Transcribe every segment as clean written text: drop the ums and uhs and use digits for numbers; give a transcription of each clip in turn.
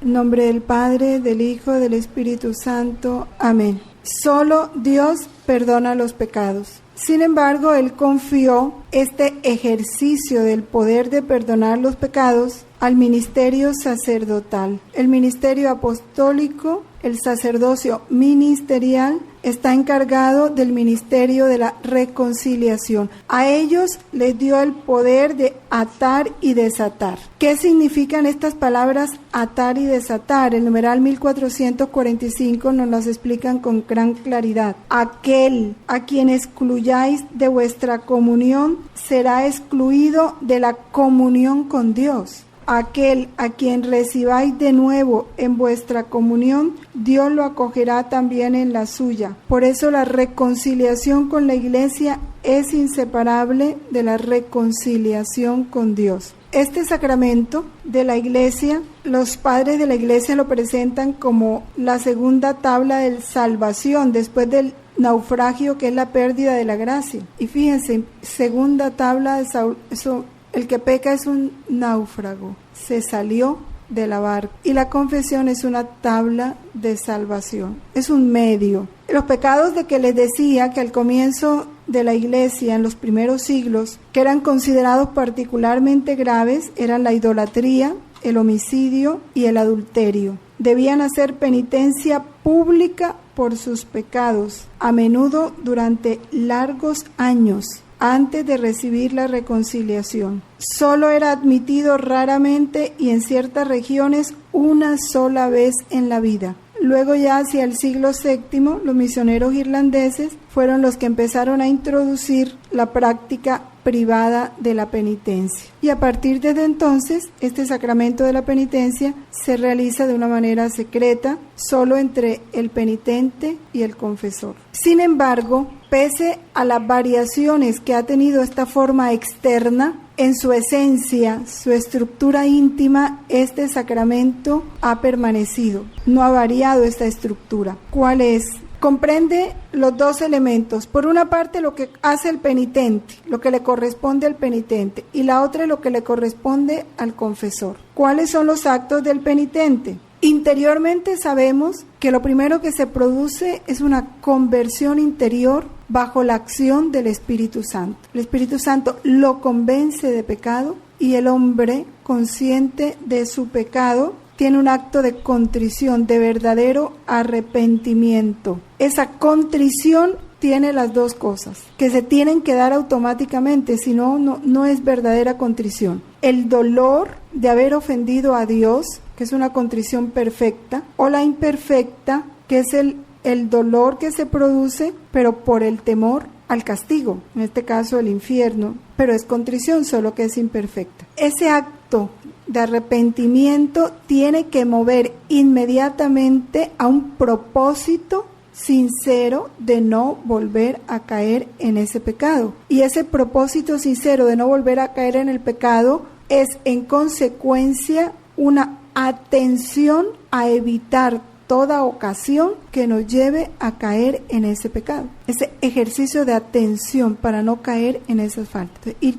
En nombre del Padre, del Hijo, del Espíritu Santo. Amén. Solo Dios perdona los pecados. Sin embargo, Él confió este ejercicio del poder de perdonar los pecados al ministerio sacerdotal. El ministerio apostólico, el sacerdocio ministerial, está encargado del ministerio de la reconciliación. A ellos les dio el poder de atar y desatar. ¿Qué significan estas palabras atar y desatar? El numeral 1445 nos las explican con gran claridad. Aquel a quien excluyáis de vuestra comunión será excluido de la comunión con Dios. Aquel a quien recibáis de nuevo en vuestra comunión, Dios lo acogerá también en la suya. Por eso la reconciliación con la Iglesia es inseparable de la reconciliación con Dios. Este sacramento de la Iglesia, los padres de la Iglesia lo presentan como la segunda tabla de salvación después del naufragio, que es la pérdida de la gracia. Y fíjense, segunda tabla de salvación. El que peca es un náufrago, se salió de la barca. Y la confesión es una tabla de salvación, es un medio. Los pecados de que les decía que al comienzo de la Iglesia, en los primeros siglos, que eran considerados particularmente graves, eran la idolatría, el homicidio y el adulterio. Debían hacer penitencia pública por sus pecados, a menudo durante largos años, antes de recibir la reconciliación. Solo era admitido raramente y en ciertas regiones una sola vez en la vida. Luego ya hacia el siglo VII, los misioneros irlandeses fueron los que empezaron a introducir la práctica privada de la penitencia. Y a partir de entonces, este sacramento de la penitencia se realiza de una manera secreta, solo entre el penitente y el confesor. Sin embargo, pese a las variaciones que ha tenido esta forma externa, en su esencia, su estructura íntima, este sacramento ha permanecido. No ha variado esta estructura. ¿Cuál es? Comprende los dos elementos. Por una parte, lo que hace el penitente, lo que le corresponde al penitente, y la otra, lo que le corresponde al confesor. ¿Cuáles son los actos del penitente? Interiormente sabemos que lo primero que se produce es una conversión interior bajo la acción del Espíritu Santo. El Espíritu Santo lo convence de pecado y el hombre, consciente de su pecado, tiene un acto de contrición, de verdadero arrepentimiento. Esa contrición tiene las dos cosas, que se tienen que dar automáticamente, si no, no es verdadera contrición. El dolor de haber ofendido a Dios, que es una contrición perfecta, o la imperfecta, que es el dolor que se produce, pero por el temor al castigo, en este caso el infierno, pero es contrición, solo que es imperfecta. Ese acto de arrepentimiento tiene que mover inmediatamente a un propósito sincero de no volver a caer en ese pecado. Y ese propósito sincero de no volver a caer en el pecado es en consecuencia una atención a evitar toda ocasión que nos lleve a caer en ese pecado. Ese ejercicio de atención para no caer en esas faltas. Ir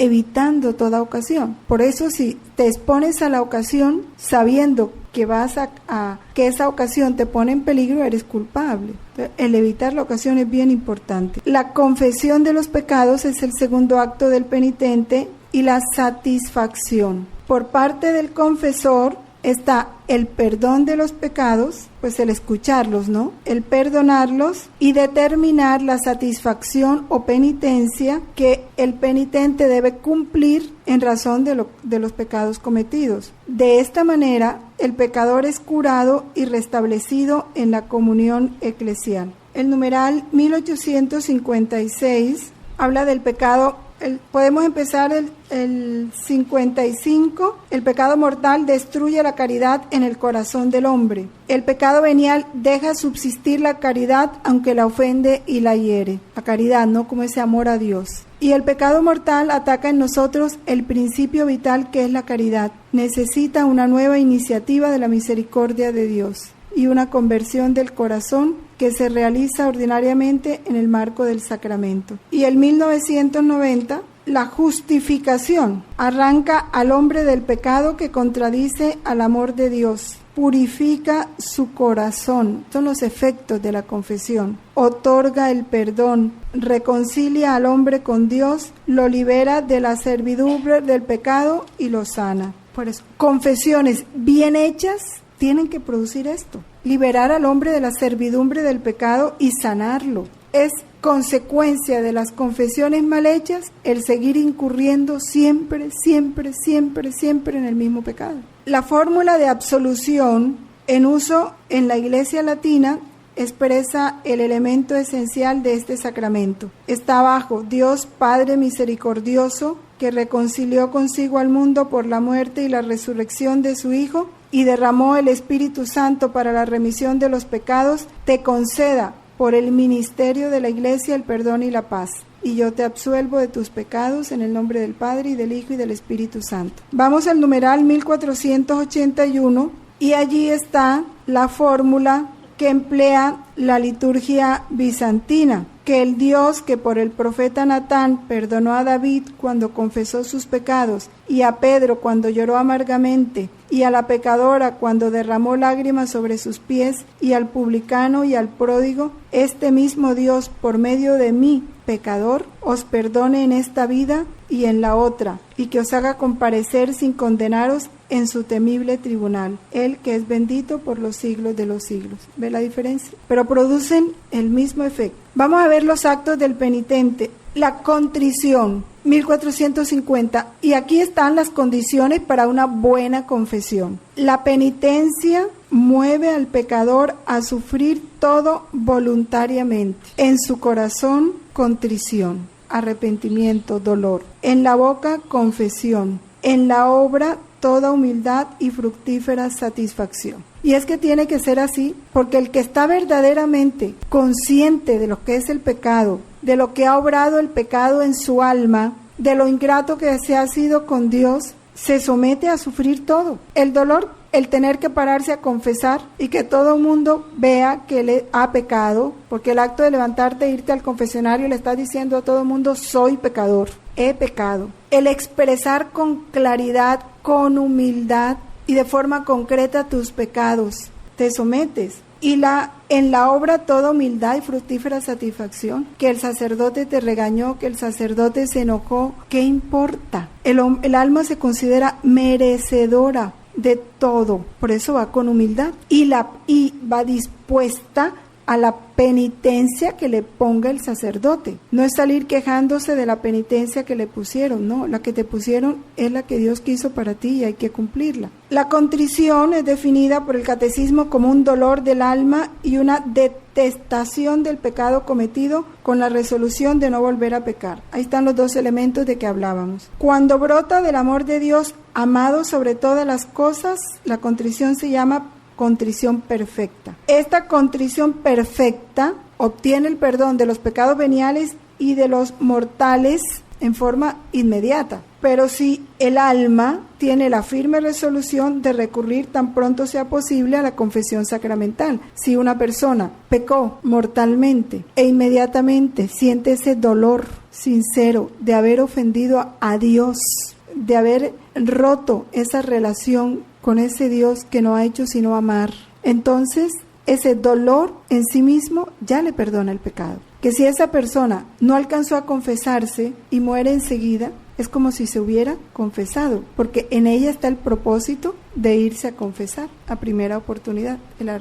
evitando toda ocasión. Por eso, si te expones a la ocasión sabiendo que que esa ocasión te pone en peligro, eres culpable. Entonces, el evitar la ocasión es bien importante. La confesión de los pecados es el segundo acto del penitente y la satisfacción. Por parte del confesor está el perdón de los pecados, pues el escucharlos, ¿no? El perdonarlos y determinar la satisfacción o penitencia que el penitente debe cumplir en razón de los pecados cometidos. De esta manera, el pecador es curado y restablecido en la comunión eclesial. El numeral 1856 habla del pecado. Podemos empezar el 55. El pecado mortal destruye la caridad en el corazón del hombre. El pecado venial deja subsistir la caridad aunque la ofende y la hiere. La caridad, no como ese amor a Dios. Y el pecado mortal ataca en nosotros el principio vital que es la caridad. Necesita una nueva iniciativa de la misericordia de Dios y una conversión del corazón que se realiza ordinariamente en el marco del sacramento. Y el 1990, la justificación. Arranca al hombre del pecado que contradice al amor de Dios. Purifica su corazón. Son los efectos de la confesión. Otorga el perdón. Reconcilia al hombre con Dios. Lo libera de la servidumbre del pecado y lo sana. Por eso, confesiones bien hechas tienen que producir esto. Liberar al hombre de la servidumbre del pecado y sanarlo. Es consecuencia de las confesiones mal hechas el seguir incurriendo siempre en el mismo pecado. La fórmula de absolución en uso en la Iglesia Latina expresa el elemento esencial de este sacramento. Está abajo: Dios Padre misericordioso, que reconcilió consigo al mundo por la muerte y la resurrección de su Hijo y derramó el Espíritu Santo para la remisión de los pecados, te conceda por el ministerio de la Iglesia el perdón y la paz. Y yo te absuelvo de tus pecados en el nombre del Padre y del Hijo y del Espíritu Santo. Vamos al numeral 1481 y allí está la fórmula que emplea la liturgia bizantina, que el Dios que por el profeta Natán perdonó a David cuando confesó sus pecados, y a Pedro cuando lloró amargamente, y a la pecadora cuando derramó lágrimas sobre sus pies, y al publicano y al pródigo, este mismo Dios por medio de mí, pecador, os perdone en esta vida y en la otra, y que os haga comparecer sin condenaros en su temible tribunal, Él que es bendito por los siglos de los siglos. ¿Ve la diferencia? Pero producen el mismo efecto. Vamos a ver los actos del penitente. La contrición, 1450, y aquí están las condiciones para una buena confesión. La penitencia mueve al pecador a sufrir todo voluntariamente. En su corazón, contrición, arrepentimiento, dolor. En la boca, confesión. En la obra, toda humildad y fructífera satisfacción. Y es que tiene que ser así, porque el que está verdaderamente consciente de lo que es el pecado, de lo que ha obrado el pecado en su alma, de lo ingrato que se ha sido con Dios, se somete a sufrir todo. El dolor, el tener que pararse a confesar y que todo el mundo vea que le ha pecado, porque el acto de levantarte e irte al confesionario le estás diciendo a todo el mundo: soy pecador, he pecado. El expresar con claridad, con humildad y de forma concreta tus pecados, te sometes. Y en la obra toda humildad y fructífera satisfacción. Que el sacerdote te regañó, que el sacerdote se enojó, ¿qué importa? El alma se considera merecedora de todo, por eso va con humildad y va dispuesta a la penitencia que le ponga el sacerdote. No es salir quejándose de la penitencia que le pusieron, no, la que te pusieron es la que Dios quiso para ti y hay que cumplirla. La contrición es definida por el catecismo como un dolor del alma y una detestación del pecado cometido con la resolución de no volver a pecar. Ahí están los dos elementos de que hablábamos. Cuando brota del amor de Dios, amado sobre todas las cosas, la contrición se llama contrición perfecta. Esta contrición perfecta obtiene el perdón de los pecados veniales y de los mortales en forma inmediata. Pero si el alma tiene la firme resolución de recurrir tan pronto sea posible a la confesión sacramental. Si una persona pecó mortalmente e inmediatamente siente ese dolor sincero de haber ofendido a Dios, de haber roto esa relación con ese Dios que no ha hecho sino amar, entonces ese dolor en sí mismo ya le perdona el pecado. Que si esa persona no alcanzó a confesarse y muere enseguida, es como si se hubiera confesado, porque en ella está el propósito de irse a confesar a primera oportunidad.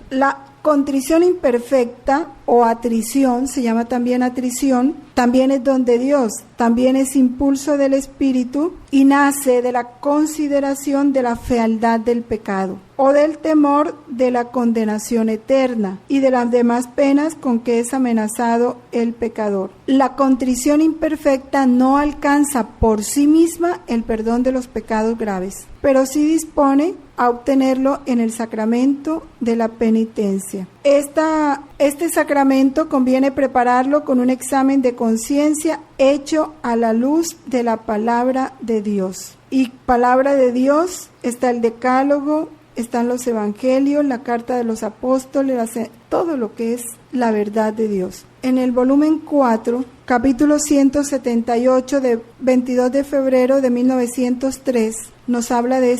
La contrición imperfecta o atrición, se llama también atrición, también es don de Dios, también es impulso del Espíritu y nace de la consideración de la fealdad del pecado o del temor de la condenación eterna y de las demás penas con que es amenazado el pecador. La contrición imperfecta no alcanza por sí misma el perdón de los pecados graves, pero sí dispone a obtenerlo en el sacramento de la penitencia. Este sacramento conviene prepararlo con un examen de conciencia hecho a la luz de la palabra de Dios. Y palabra de Dios está el Decálogo, están los evangelios, la carta de los apóstoles, todo lo que es la verdad de Dios. En el volumen 4, capítulo 178 de 22 de febrero de 1903, nos habla de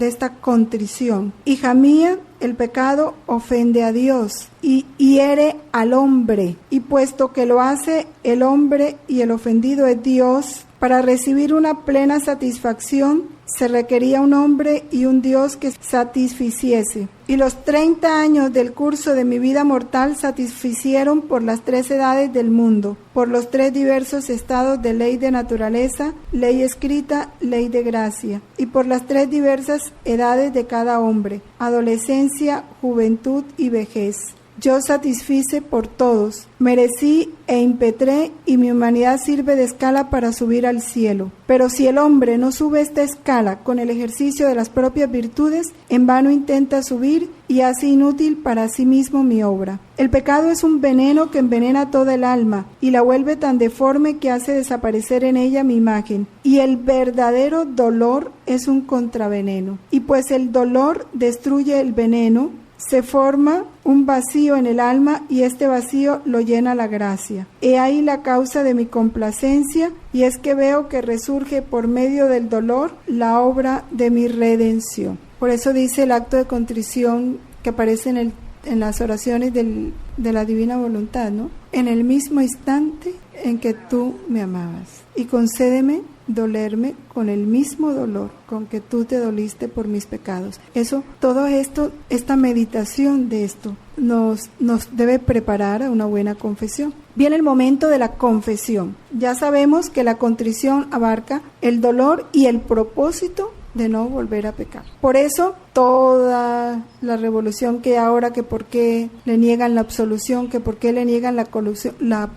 esta contrición. Hija mía, el pecado ofende a Dios y hiere al hombre, y puesto que lo hace el hombre y el ofendido es Dios, para recibir una plena satisfacción se requería un hombre y un Dios que satisficiese. Y los 30 años del curso de mi vida mortal satisficieron por las 3 edades del mundo, por los 3 diversos estados de ley de naturaleza, ley escrita, ley de gracia, y por las 3 diversas edades de cada hombre, adolescencia, juventud y vejez. Yo satisfice por todos, merecí e impetré, y mi humanidad sirve de escala para subir al cielo. Pero si el hombre no sube esta escala con el ejercicio de las propias virtudes, en vano intenta subir y hace inútil para sí mismo mi obra. El pecado es un veneno que envenena toda el alma y la vuelve tan deforme que hace desaparecer en ella mi imagen. Y el verdadero dolor es un contraveneno. Y pues el dolor destruye el veneno, se forma un vacío en el alma y este vacío lo llena la gracia. He ahí la causa de mi complacencia, y es que veo que resurge por medio del dolor la obra de mi redención. Por eso dice el acto de contrición que aparece en las oraciones de la divina voluntad, ¿no? En el mismo instante en que tú me amabas, y concédeme dolerme con el mismo dolor con que tú te doliste por mis pecados. Todo esto, esta meditación de esto nos debe preparar a una buena confesión. Viene el momento de la confesión. Ya sabemos que la contrición abarca el dolor y el propósito de no volver a pecar. Por eso toda la revolución que ahora, que por qué le niegan la absolución, que por qué le niegan la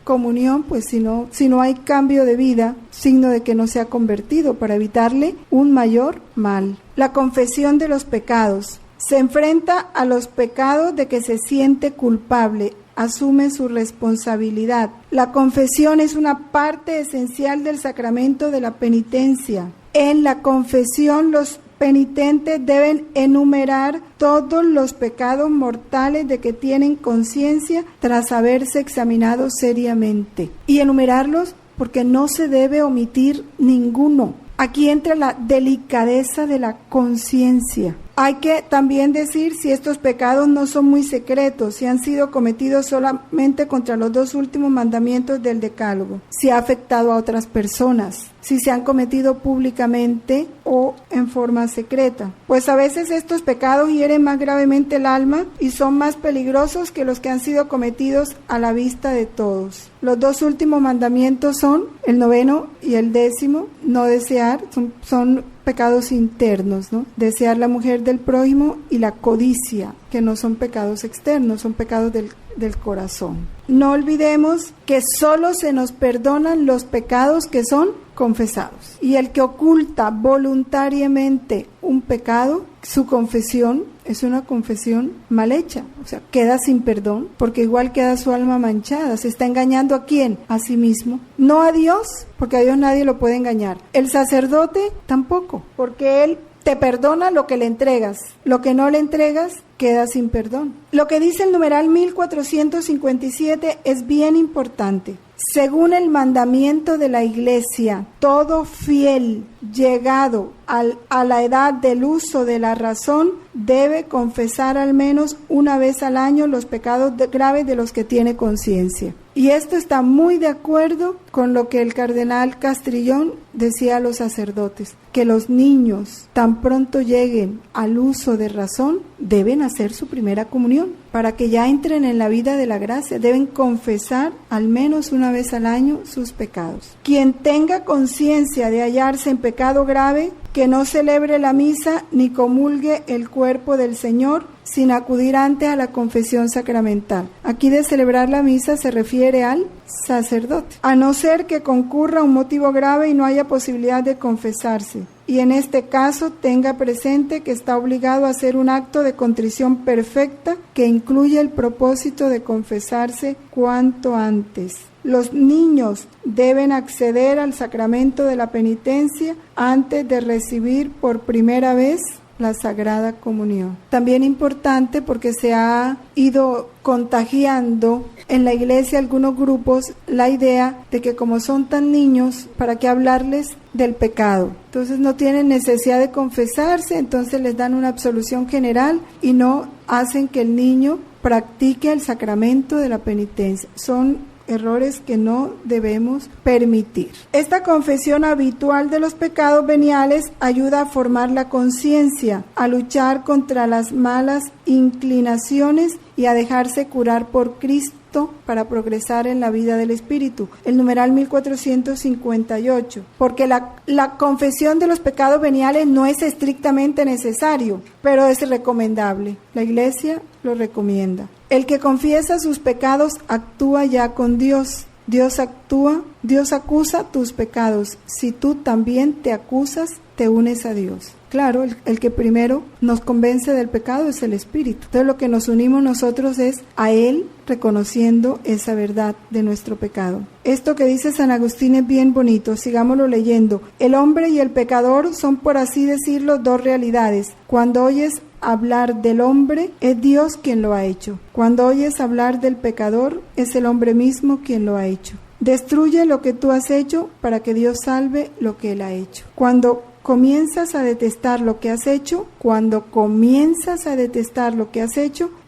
comunión, pues si no hay cambio de vida, signo de que no se ha convertido, para evitarle un mayor mal. La confesión de los pecados. Se enfrenta a los pecados de que se siente culpable, asume su responsabilidad. La confesión es una parte esencial del sacramento de la penitencia. En la confesión los penitentes deben enumerar todos los pecados mortales de que tienen conciencia tras haberse examinado seriamente. Y enumerarlos porque no se debe omitir ninguno. Aquí entra la delicadeza de la conciencia. Hay que también decir si estos pecados no son muy secretos, si han sido cometidos solamente contra los 2 últimos mandamientos del Decálogo, si ha afectado a otras personas, si se han cometido públicamente o en forma secreta. Pues a veces estos pecados hieren más gravemente el alma y son más peligrosos que los que han sido cometidos a la vista de todos. Los 2 últimos mandamientos son el 9º y el 10º, no desear, son pecados internos, ¿no? Desear la mujer del prójimo y la codicia, que no son pecados externos, son pecados del corazón. No olvidemos que solo se nos perdonan los pecados que son confesados. Y el que oculta voluntariamente un pecado, su confesión es una confesión mal hecha, o sea, queda sin perdón, porque igual queda su alma manchada. ¿Se está engañando a quién? A sí mismo. No a Dios, porque a Dios nadie lo puede engañar. El sacerdote tampoco, porque él te perdona lo que le entregas. Lo que no le entregas queda sin perdón. Lo que dice el numeral 1457 es bien importante. Según el mandamiento de la Iglesia, todo fiel llegado a la edad del uso de la razón debe confesar al menos una vez al año los pecados graves de los que tiene conciencia. Y esto está muy de acuerdo con lo que el cardenal Castrillón decía a los sacerdotes, que los niños tan pronto lleguen al uso de razón deben hacer su primera comunión. Para que ya entren en la vida de la gracia, deben confesar al menos una vez al año sus pecados. Quien tenga conciencia de hallarse en pecado grave, que no celebre la misa ni comulgue el cuerpo del Señor sin acudir antes a la confesión sacramental. Aquí de celebrar la misa se refiere al sacerdote, a no ser que concurra un motivo grave y no haya posibilidad de confesarse. Y en este caso tenga presente que está obligado a hacer un acto de contrición perfecta que incluye el propósito de confesarse cuanto antes. Los niños deben acceder al sacramento de la penitencia antes de recibir por primera vez la Sagrada Comunión. También importante porque se ha ido contagiando en la iglesia algunos grupos la idea de que como son tan niños, ¿para qué hablarles del pecado? Entonces no tienen necesidad de confesarse, entonces les dan una absolución general y no hacen que el niño practique el sacramento de la penitencia. Son errores que no debemos permitir. Esta confesión habitual de los pecados veniales ayuda a formar la conciencia, a luchar contra las malas inclinaciones y a dejarse curar por Cristo para progresar en la vida del Espíritu. El numeral 1458. Porque la confesión de los pecados veniales no es estrictamente necesario, pero es recomendable. La Iglesia lo recomienda. El que confiesa sus pecados actúa ya con Dios. Dios actúa, Dios acusa tus pecados. Si tú también te acusas, te unes a Dios. Claro, el que primero nos convence del pecado es el Espíritu. Entonces lo que nos unimos nosotros es a Él, reconociendo esa verdad de nuestro pecado. Esto que dice San Agustín es bien bonito, sigámoslo leyendo. El hombre y el pecador son, por así decirlo, dos realidades. Cuando oyes hablar del hombre, es Dios quien lo ha hecho. Cuando oyes hablar del pecador, es el hombre mismo quien lo ha hecho. Destruye lo que tú has hecho para que Dios salve lo que Él ha hecho. Cuando comienzas a detestar lo que has hecho,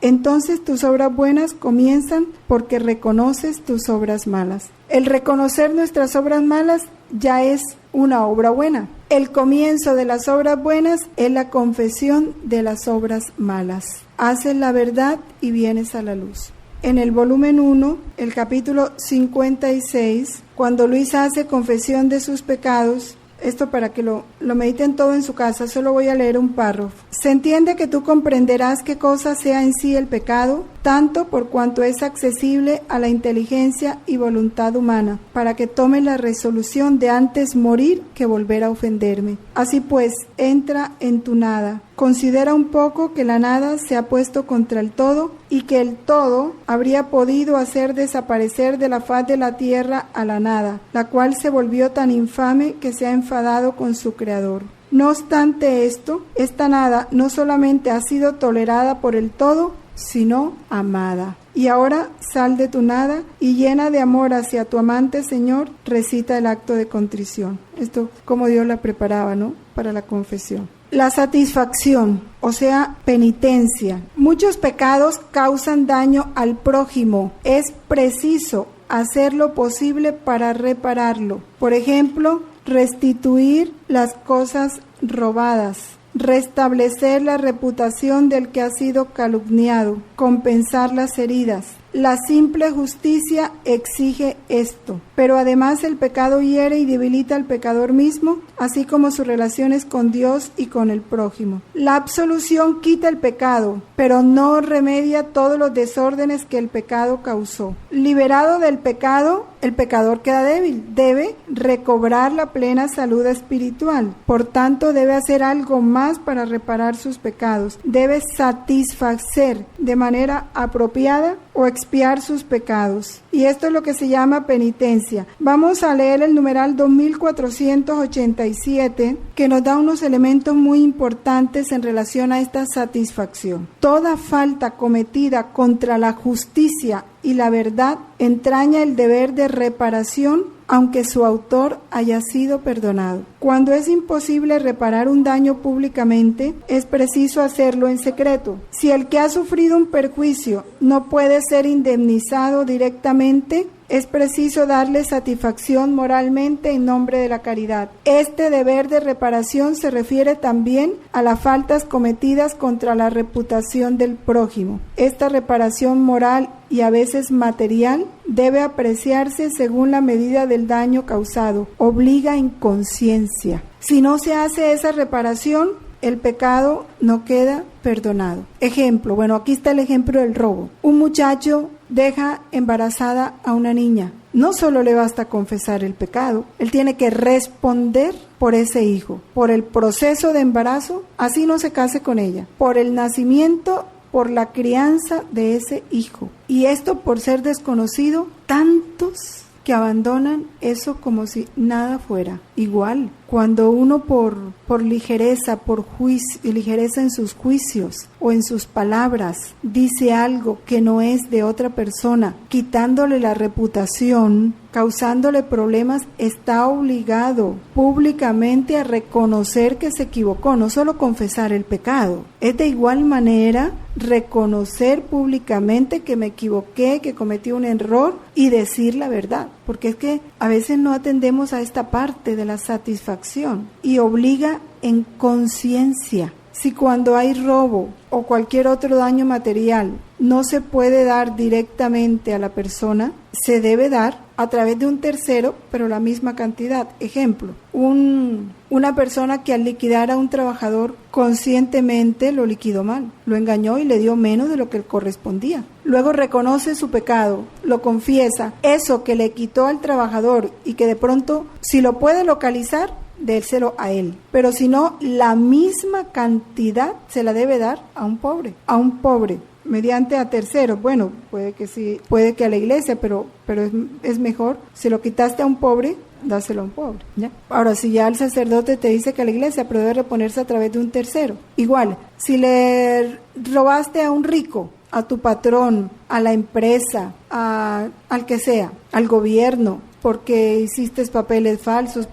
entonces tus obras buenas comienzan porque reconoces tus obras malas. El reconocer nuestras obras malas ya es una obra buena. El comienzo de las obras buenas es la confesión de las obras malas. Haces la verdad y vienes a la luz. En el volumen 1, el capítulo 56, cuando Luis hace confesión de sus pecados, esto para que lo mediten todo en su casa, solo voy a leer un párrafo. Se entiende que tú comprenderás qué cosa sea en sí el pecado, tanto por cuanto es accesible a la inteligencia y voluntad humana, para que tome la resolución de antes morir que volver a ofenderme. Así pues, entra en tu nada. Considera un poco que la nada se ha puesto contra el todo y que el todo habría podido hacer desaparecer de la faz de la tierra a la nada, la cual se volvió tan infame que se ha enfadado con su creador. No obstante esto, esta nada no solamente ha sido tolerada por el todo, sino amada. Y ahora sal de tu nada y llena de amor hacia tu amante Señor, recita el acto de contrición. Esto como Dios la preparaba, ¿no?, para la confesión. La satisfacción, o sea, penitencia. Muchos pecados causan daño al prójimo. Es preciso hacer lo posible para repararlo. Por ejemplo, restituir las cosas robadas, restablecer la reputación del que ha sido calumniado, compensar las heridas. La simple justicia exige esto, pero además el pecado hiere y debilita al pecador mismo, así como sus relaciones con Dios y con el prójimo. La absolución quita el pecado, pero no remedia todos los desórdenes que el pecado causó. Liberado del pecado, el pecador queda débil, debe recobrar la plena salud espiritual. Por tanto, debe hacer algo más para reparar sus pecados. Debe satisfacer de manera apropiada o expiar sus pecados. Y esto es lo que se llama penitencia. Vamos a leer el numeral 2487, que nos da unos elementos muy importantes en relación a esta satisfacción. Toda falta cometida contra la justicia y la verdad entraña el deber de reparación, aunque su autor haya sido perdonado. Cuando es imposible reparar un daño públicamente, es preciso hacerlo en secreto. Si el que ha sufrido un perjuicio no puede ser indemnizado directamente, es preciso darle satisfacción moralmente en nombre de la caridad. Este deber de reparación se refiere también a las faltas cometidas contra la reputación del prójimo. Esta reparación moral y a veces material debe apreciarse según la medida del daño causado. Obliga en conciencia. Si no se hace esa reparación, el pecado no queda perdonado. Ejemplo, bueno, aquí está el ejemplo del robo. Un muchacho deja embarazada a una niña. No solo le basta confesar el pecado, él tiene que responder por ese hijo, por el proceso de embarazo, así no se case con ella, por el nacimiento, por la crianza de ese hijo. Y esto por ser desconocido, tantos que abandonan eso como si nada fuera. Igual, cuando uno por ligereza, ligereza en sus juicios o en sus palabras, dice algo que no es de otra persona, quitándole la reputación, causándole problemas, está obligado públicamente a reconocer que se equivocó, no solo confesar el pecado. Es de igual manera reconocer públicamente que me equivoqué, que cometí un error y decir la verdad, porque es que a veces no atendemos a esta parte de la satisfacción y obliga en conciencia. Si cuando hay robo o cualquier otro daño material no se puede dar directamente a la persona, se debe dar a través de un tercero, pero la misma cantidad. Ejemplo, una persona que al liquidar a un trabajador conscientemente lo liquidó mal, lo engañó y le dio menos de lo que correspondía. Luego reconoce su pecado, lo confiesa, eso que le quitó al trabajador y que de pronto, si lo puede localizar, dérselo a él, pero si no, la misma cantidad se la debe dar a un pobre, mediante a terceros. Bueno, puede que sí, puede que a la iglesia, pero es mejor, si lo quitaste a un pobre, dáselo a un pobre, ¿ya? Ahora, si ya el sacerdote te dice que a la iglesia, pero debe reponerse a través de un tercero. Igual, si le robaste a un rico, a tu patrón, a la empresa, al que sea, al gobierno, porque hiciste papeles falsos,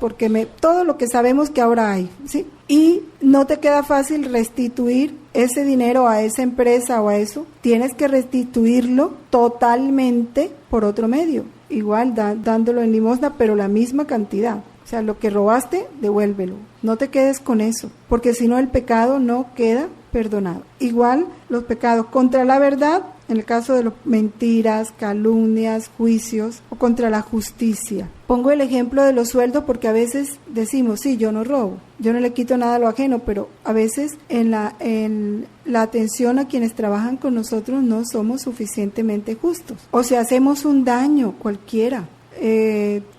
todo lo que sabemos que ahora hay, ¿sí? Y no te queda fácil restituir ese dinero a esa empresa o a eso, tienes que restituirlo totalmente por otro medio, igual dándolo en limosna, pero la misma cantidad. O sea, lo que robaste, devuélvelo. No te quedes con eso, porque si no el pecado no queda perdonado. Igual los pecados contra la verdad, en el caso de las mentiras, calumnias, juicios, o contra la justicia. Pongo el ejemplo de los sueldos porque a veces decimos, sí, yo no robo, yo no le quito nada a lo ajeno, pero a veces en la atención a quienes trabajan con nosotros no somos suficientemente justos. O si hacemos un daño cualquiera,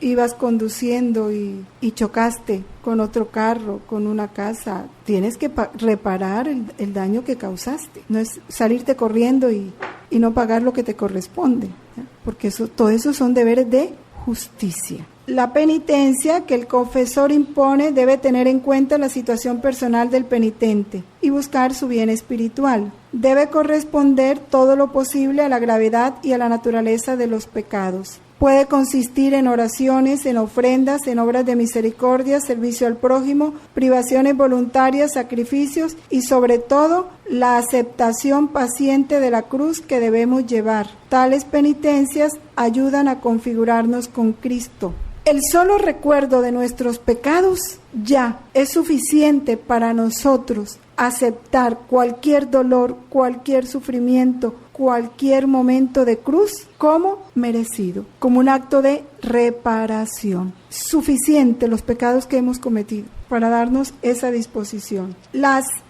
ibas conduciendo y chocaste con otro carro, con una casa, tienes que reparar el daño que causaste. No es salirte corriendo y no pagar lo que te corresponde, ¿ya? Porque todo eso son deberes de justicia. La penitencia que el confesor impone debe tener en cuenta la situación personal del penitente y buscar su bien espiritual. Debe corresponder todo lo posible a la gravedad y a la naturaleza de los pecados. Puede consistir en oraciones, en ofrendas, en obras de misericordia, servicio al prójimo, privaciones voluntarias, sacrificios y sobre todo la aceptación paciente de la cruz que debemos llevar. Tales penitencias ayudan a configurarnos con Cristo. El solo recuerdo de nuestros pecados ya es suficiente para nosotros aceptar cualquier dolor, cualquier sufrimiento, cualquier momento de cruz como merecido, como un acto de reparación. Suficiente los pecados que hemos cometido para darnos esa disposición.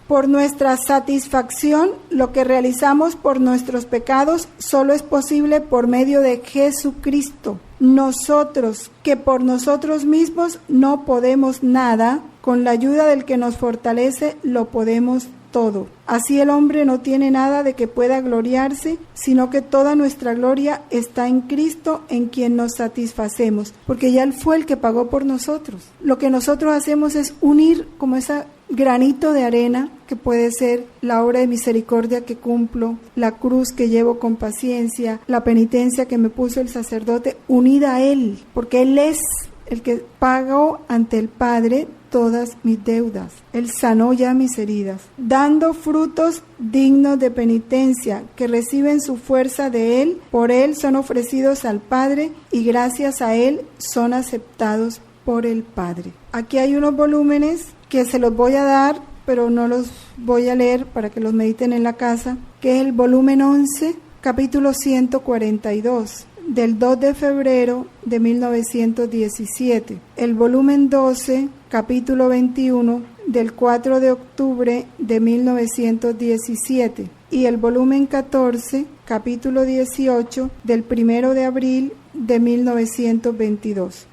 Por nuestra satisfacción, lo que realizamos por nuestros pecados solo es posible por medio de Jesucristo. Nosotros, que por nosotros mismos no podemos nada, con la ayuda del que nos fortalece, lo podemos todo. Así el hombre no tiene nada de que pueda gloriarse, sino que toda nuestra gloria está en Cristo, en quien nos satisfacemos, porque ya Él fue el que pagó por nosotros. Lo que nosotros hacemos es unir como esa granito de arena, que puede ser la obra de misericordia que cumplo, la cruz que llevo con paciencia, la penitencia que me puso el sacerdote, unida a Él, porque Él es el que pagó ante el Padre todas mis deudas. Él sanó ya mis heridas, dando frutos dignos de penitencia, que reciben su fuerza de Él, por Él son ofrecidos al Padre y gracias a Él son aceptados por el Padre. Aquí hay unos volúmenes que se los voy a dar, pero no los voy a leer para que los mediten en la casa, que es el volumen 11, capítulo 142, del 2 de febrero de 1917, el volumen 12, capítulo 21, del 4 de octubre de 1917, y el volumen 14, capítulo 18, del 1 de abril de 1922.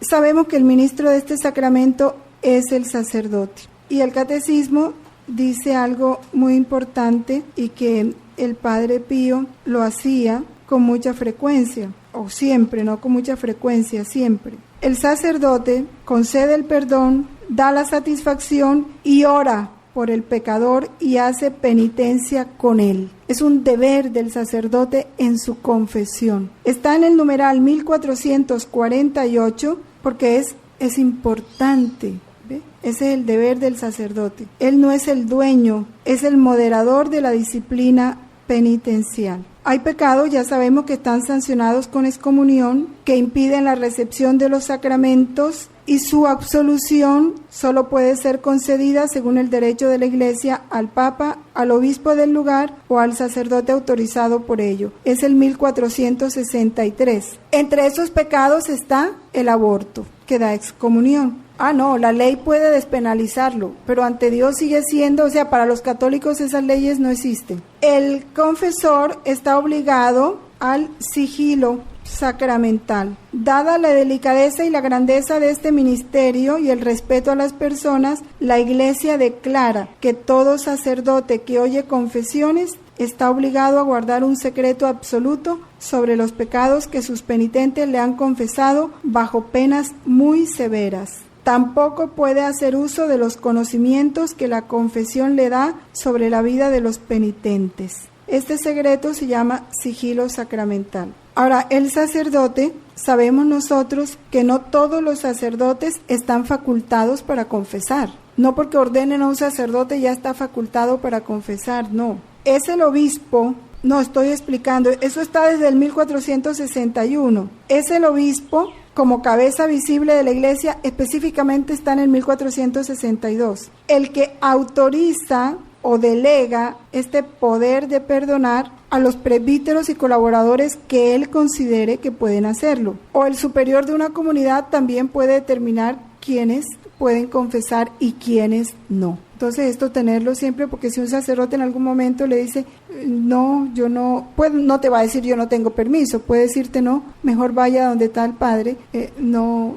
Sabemos que el ministro de este sacramento es el sacerdote, y el catecismo dice algo muy importante y que el Padre Pío lo hacía con mucha frecuencia, o siempre, no con mucha frecuencia, siempre. el sacerdote concede el perdón, da la satisfacción y ora por el pecador y hace penitencia con él. Es un deber del sacerdote en su confesión. Está en el numeral 1448 porque es importante. ¿Ve? Ese es el deber del sacerdote. Él no es el dueño, es el moderador de la disciplina penitencial. Hay pecados, ya sabemos, que están sancionados con excomunión, que impiden la recepción de los sacramentos, y su absolución solo puede ser concedida según el derecho de la Iglesia al Papa, al obispo del lugar o al sacerdote autorizado por ello. Es el 1463. Entre esos pecados está el aborto, que da excomunión. No, la ley puede despenalizarlo, pero ante Dios sigue siendo, para los católicos esas leyes no existen. El confesor está obligado al sigilo sacramental. Dada la delicadeza y la grandeza de este ministerio y el respeto a las personas, la Iglesia declara que todo sacerdote que oye confesiones está obligado a guardar un secreto absoluto sobre los pecados que sus penitentes le han confesado bajo penas muy severas. Tampoco puede hacer uso de los conocimientos que la confesión le da sobre la vida de los penitentes. Este secreto se llama sigilo sacramental. Ahora, el sacerdote, sabemos nosotros que no todos los sacerdotes están facultados para confesar. No porque ordenen a un sacerdote ya está facultado para confesar, no. Es el obispo, no estoy explicando, eso está desde el 1461. Es el obispo como cabeza visible de la Iglesia, específicamente está en el 1462. El que autoriza o delega este poder de perdonar a los presbíteros y colaboradores que él considere que pueden hacerlo. O el superior de una comunidad también puede determinar quiénes pueden confesar y quiénes no. Entonces esto tenerlo siempre, porque si un sacerdote en algún momento le dice no, yo no, pues no te va a decir yo no tengo permiso, puede decirte no, mejor vaya donde está el padre, no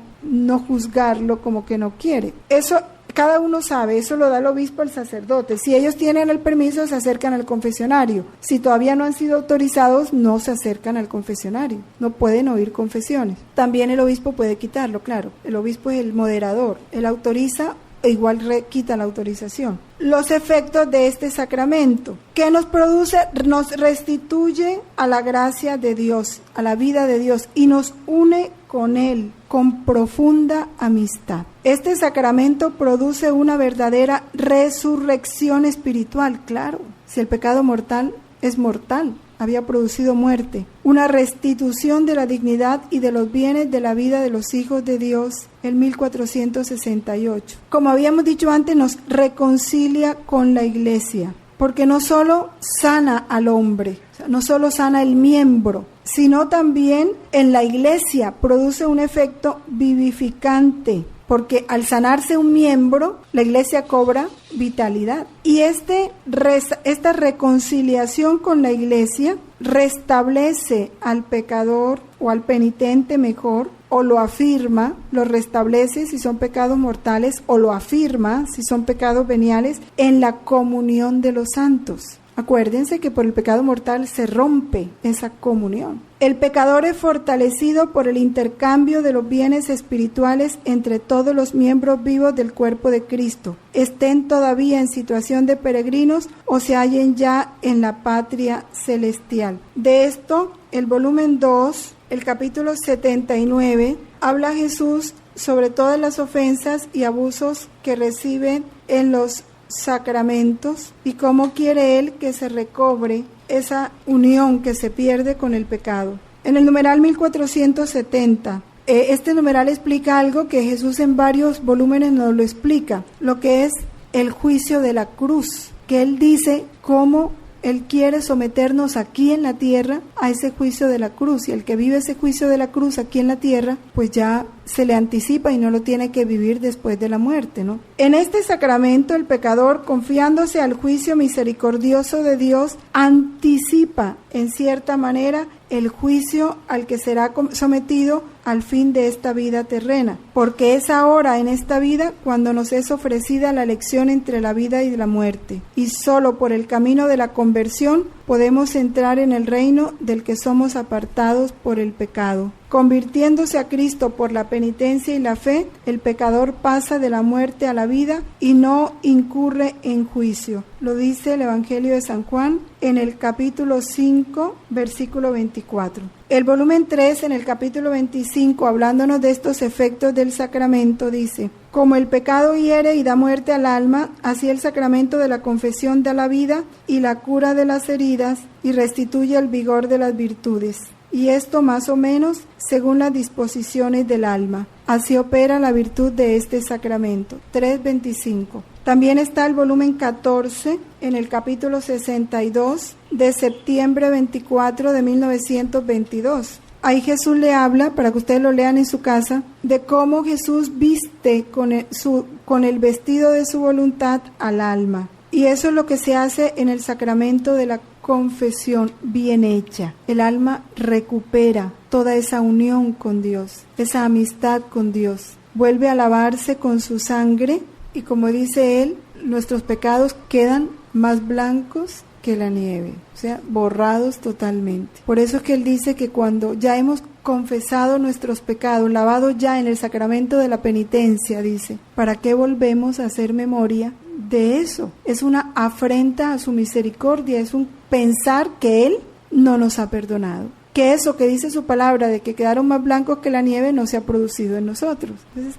juzgarlo como que no quiere. Eso cada uno sabe, eso lo da el obispo al sacerdote. Si ellos tienen el permiso, se acercan al confesionario. Si todavía no han sido autorizados, no se acercan al confesionario. No pueden oír confesiones. También el obispo puede quitarlo, claro. El obispo es el moderador. Él autoriza e igual quita la autorización. Los efectos de este sacramento, ¿qué nos produce? Nos restituye a la gracia de Dios, a la vida de Dios, y nos une con Él, con profunda amistad. Este sacramento produce una verdadera resurrección espiritual, claro. Si el pecado mortal es mortal, había producido muerte, una restitución de la dignidad y de los bienes de la vida de los hijos de Dios, el 1468. Como habíamos dicho antes, nos reconcilia con la Iglesia, porque no solo sana al hombre, no solo sana el miembro, sino también en la Iglesia produce un efecto vivificante, porque al sanarse un miembro, la Iglesia cobra vitalidad. Y esta reconciliación con la Iglesia restablece al pecador o al penitente mejor, o lo afirma, lo restablece si son pecados mortales, o lo afirma si son pecados veniales, en la comunión de los santos. Acuérdense que por el pecado mortal se rompe esa comunión. El pecador es fortalecido por el intercambio de los bienes espirituales entre todos los miembros vivos del cuerpo de Cristo, estén todavía en situación de peregrinos o se hallen ya en la patria celestial. De esto, el volumen 2, el capítulo 79, habla Jesús sobre todas las ofensas y abusos que reciben en los sacramentos y cómo quiere Él que se recobre esa unión que se pierde con el pecado. En el numeral 1470, este numeral explica algo que Jesús en varios volúmenes nos lo explica, lo que es el juicio de la cruz, que Él dice cómo Él quiere someternos aquí en la tierra a ese juicio de la cruz, y el que vive ese juicio de la cruz aquí en la tierra, pues ya se le anticipa y no lo tiene que vivir después de la muerte, ¿no? En este sacramento el pecador, confiándose al juicio misericordioso de Dios, anticipa en cierta manera el juicio al que será sometido al fin de esta vida terrena, porque es ahora en esta vida cuando nos es ofrecida la elección entre la vida y la muerte, y solo por el camino de la conversión podemos entrar en el reino del que somos apartados por el pecado. Convirtiéndose a Cristo por la penitencia y la fe, el pecador pasa de la muerte a la vida y no incurre en juicio. Lo dice el Evangelio de San Juan en el capítulo 5, versículo 24. El volumen 3, en el capítulo 25, hablándonos de estos efectos del sacramento, dice: como el pecado hiere y da muerte al alma, así el sacramento de la confesión da la vida y la cura de las heridas y restituye el vigor de las virtudes. Y esto más o menos según las disposiciones del alma. Así opera la virtud de este sacramento. 3.25. También está el volumen 14 en el capítulo 62 de septiembre 24 de 1922. Ahí Jesús le habla, para que ustedes lo lean en su casa, de cómo Jesús viste con el vestido de su voluntad al alma. Y eso es lo que se hace en el sacramento de la confesión bien hecha. El alma recupera toda esa unión con Dios, esa amistad con Dios. Vuelve a lavarse con su sangre y, como dice él, nuestros pecados quedan más blancos que la nieve, o sea, borrados totalmente. Por eso es que él dice que cuando ya hemos confesado nuestros pecados, lavado ya en el sacramento de la penitencia, dice, ¿para qué volvemos a hacer memoria de eso? Es una afrenta a su misericordia, es un pensar que él no nos ha perdonado, que eso que dice su palabra de que quedaron más blancos que la nieve no se ha producido en nosotros. Entonces,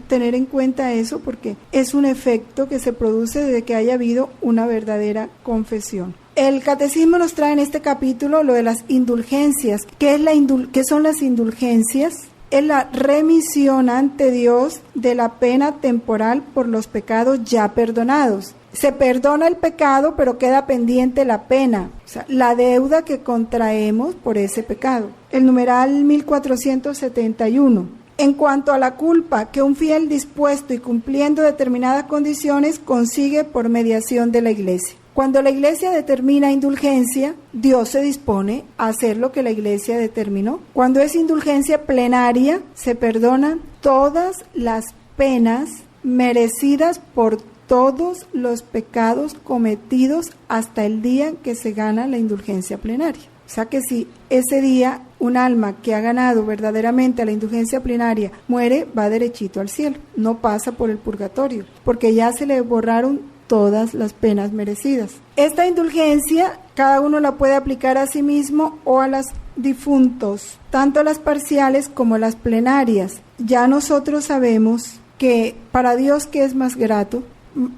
tener en cuenta eso, porque es un efecto que se produce desde que haya habido una verdadera confesión. El catecismo nos trae en este capítulo lo de las indulgencias. ¿Qué son las indulgencias? Es la remisión ante Dios de la pena temporal por los pecados ya perdonados. Se perdona el pecado, pero queda pendiente la pena, o sea, la deuda que contraemos por ese pecado. El numeral 1471. En cuanto a la culpa que un fiel dispuesto y cumpliendo determinadas condiciones consigue por mediación de la Iglesia. Cuando la Iglesia determina indulgencia, Dios se dispone a hacer lo que la Iglesia determinó. Cuando es indulgencia plenaria, se perdonan todas las penas merecidas por todos los pecados cometidos hasta el día que se gana la indulgencia plenaria. O sea que si ese día un alma que ha ganado verdaderamente la indulgencia plenaria muere, va derechito al cielo, no pasa por el purgatorio, porque ya se le borraron todas las penas merecidas. Esta indulgencia cada uno la puede aplicar a sí mismo o a los difuntos, tanto las parciales como las plenarias. Ya nosotros sabemos que para Dios, ¿qué es más grato?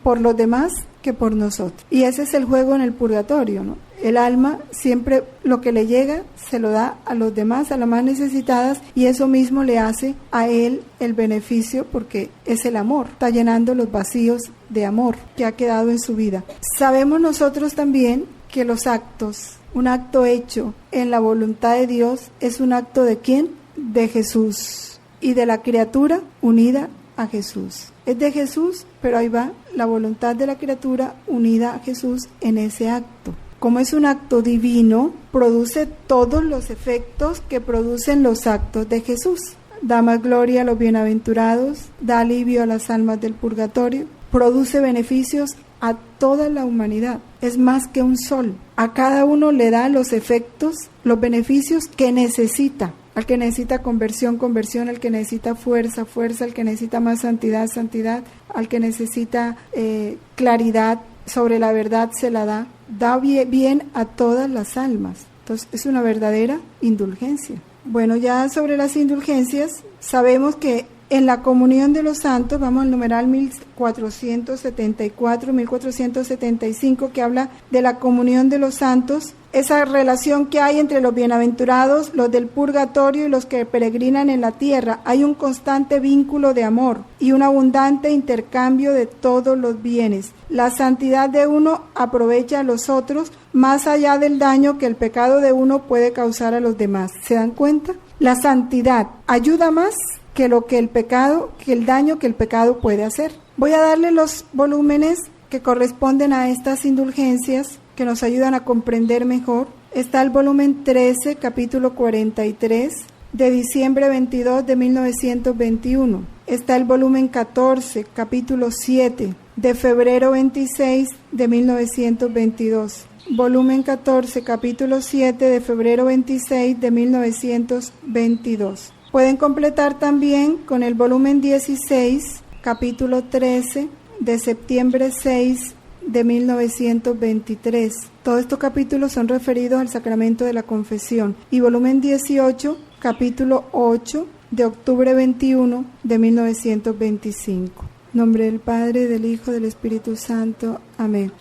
Por los demás que por nosotros. Y ese es el juego en el purgatorio, ¿no? El alma siempre lo que le llega se lo da a los demás, a las más necesitadas, y eso mismo le hace a él el beneficio, porque es el amor, está llenando los vacíos de amor que ha quedado en su vida. Sabemos nosotros también que los actos, un acto hecho en la voluntad de Dios, es un acto ¿de quién? De Jesús, y de la criatura unida a Jesús. Es de Jesús, pero ahí va la voluntad de la criatura unida a Jesús en ese acto. Como es un acto divino, produce todos los efectos que producen los actos de Jesús. Da más gloria a los bienaventurados, da alivio a las almas del purgatorio, produce beneficios a toda la humanidad. Es más que un sol. A cada uno le da los efectos, los beneficios que necesita. Al que necesita conversión, conversión, al que necesita fuerza, fuerza, al que necesita más santidad, santidad, al que necesita claridad sobre la verdad, se la da. Da bien a todas las almas. Entonces es una verdadera indulgencia. Bueno, ya sobre las indulgencias, sabemos que en la comunión de los santos, vamos al numeral 1474, 1475, que habla de la comunión de los santos, esa relación que hay entre los bienaventurados, los del purgatorio y los que peregrinan en la tierra. Hay un constante vínculo de amor y un abundante intercambio de todos los bienes. La santidad de uno aprovecha a los otros más allá del daño que el pecado de uno puede causar a los demás. ¿Se dan cuenta? La santidad ayuda más que el daño que el pecado puede hacer. Voy a darle los volúmenes que corresponden a estas indulgencias que nos ayudan a comprender mejor. Está el volumen 13, capítulo 43, de diciembre 22 de 1921. Está el volumen 14, capítulo 7, de febrero 26 de 1922. volumen 14, capítulo 7, de febrero 26 de 1922. Pueden completar también con el volumen 16, capítulo 13, de septiembre 6 de 1923. Todos estos capítulos son referidos al sacramento de la confesión. Y volumen 18, capítulo 8, de octubre 21 de 1925. En nombre del Padre, del Hijo, del Espíritu Santo. Amén.